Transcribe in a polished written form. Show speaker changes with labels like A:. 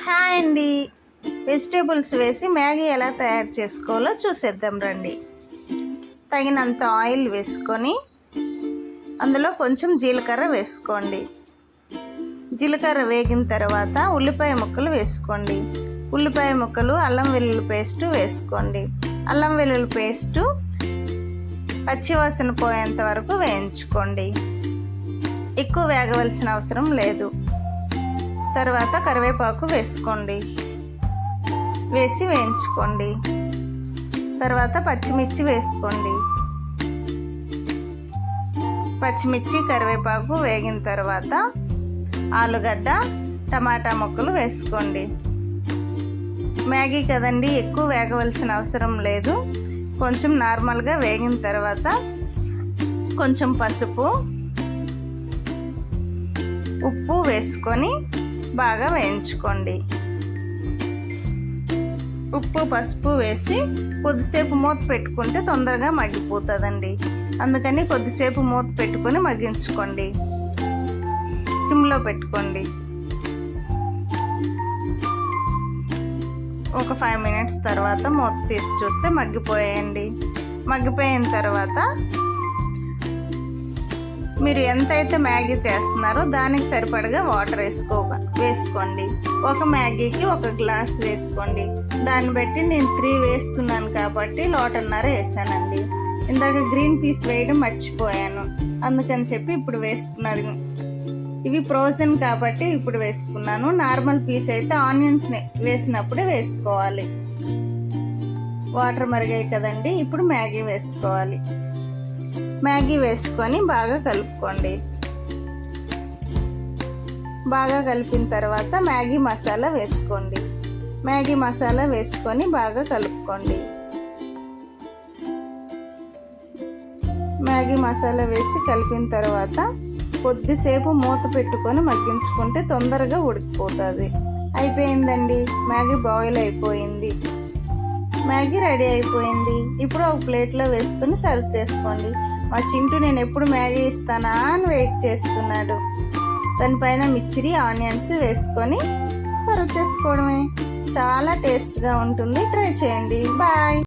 A: Hi అండి. Vegetables వేసి Maggi ఎలా తయారు చేసుకోవాలో చూసేద్దాం రండి. తగినంత ఆయిల్ వేసుకొని అందులో కొంచెం జీలకర్ర వేసుకోండి. జీలకర్ర వేగిన తర్వాత ఉల్లిపాయ ముక్కలు వేసుకోండి. ఉల్లిపాయ ముక్కలు, అల్లం వెల్లుల్లి పేస్టు వేసుకోండి. అల్లం వెల్లుల్లి పేస్టు పచ్చివాసన పోయేంత వరకు వేయించుకోండి. ఎక్కువ వేగవలసిన అవసరం లేదు. తర్వాత కరివేపాకు వేసుకోండి, వేసి వేయించుకోండి. తర్వాత పచ్చిమిర్చి వేసుకోండి. పచ్చిమిర్చి, కరివేపాకు వేగిన తర్వాత ఆలుగడ్డ, టమాటా ముక్కలు వేసుకోండి. మ్యాగీ కదండి, ఎక్కువ వేగవలసిన అవసరం లేదు. కొంచెం నార్మల్గా వేగిన తర్వాత కొంచెం పసుపు, ఉప్పు వేసుకొని బాగా వేయించుకోండి. ఉప్పు, పసుపు వేసి కొద్దిసేపు మూత పెట్టుకుంటే తొందరగా మగ్గిపోతుందండి. అందుకని కొద్దిసేపు మూత పెట్టుకొని మగ్గించుకోండి. సిమ్లో పెట్టుకోండి. ఒక 5 మినిట్స్ తర్వాత మూత తీసి చూస్తే మగ్గిపోయాయండి. మగ్గిపోయిన తర్వాత మీరు ఎంతైతే మ్యాగీ చేస్తున్నారో దానికి సరిపడగా వాటర్ వేసుకోండి. ఒక మ్యాగీకి 1 గ్లాస్ వేసుకోండి. దాన్ని బట్టి నేను 3 వేస్తున్నాను కాబట్టి 1.5 వేసానండి. ఇందాక గ్రీన్ పీస్ వేయడం మర్చిపోయాను, అందుకని చెప్పి ఇప్పుడు వేసుకున్నాను. ఇవి ఫ్రోజన్ కాబట్టి ఇప్పుడు వేసుకున్నాను. నార్మల్ పీస్ అయితే ఆనియన్స్ వేసినప్పుడే వేసుకోవాలి. వాటర్ మరిగాయి కదండి, ఇప్పుడు మ్యాగీ వేసుకోవాలి. మ్యాగీ వేసుకొని బాగా కలుపుకోండి. బాగా కలిపిన తర్వాత మ్యాగీ మసాలా వేసుకోండి. మ్యాగీ మసాలా వేసుకొని బాగా కలుపుకోండి. మ్యాగీ మసాలా వేసి కలిపిన తర్వాత కొద్దిసేపు మూత పెట్టుకొని మగ్గించుకుంటే తొందరగా ఉడికిపోతుంది. అయిపోయిందండి, మ్యాగీ బాయిల్ అయిపోయింది. మ్యాగీ రెడీ అయిపోయింది. ఇప్పుడు ఒక ప్లేట్లో వేసుకొని సర్వ్ చేసుకోండి. మా చింటూ నేను ఎప్పుడు మ్యాగీ ఇస్తానా అని వెయిట్ చేస్తున్నాడు. దానిపైన మిర్చి, ఆనియన్స్ వేసుకొని సర్వ్ చేసుకోవడమే. చాలా టేస్ట్గా ఉంటుంది. ట్రై చేయండి. బాయ్.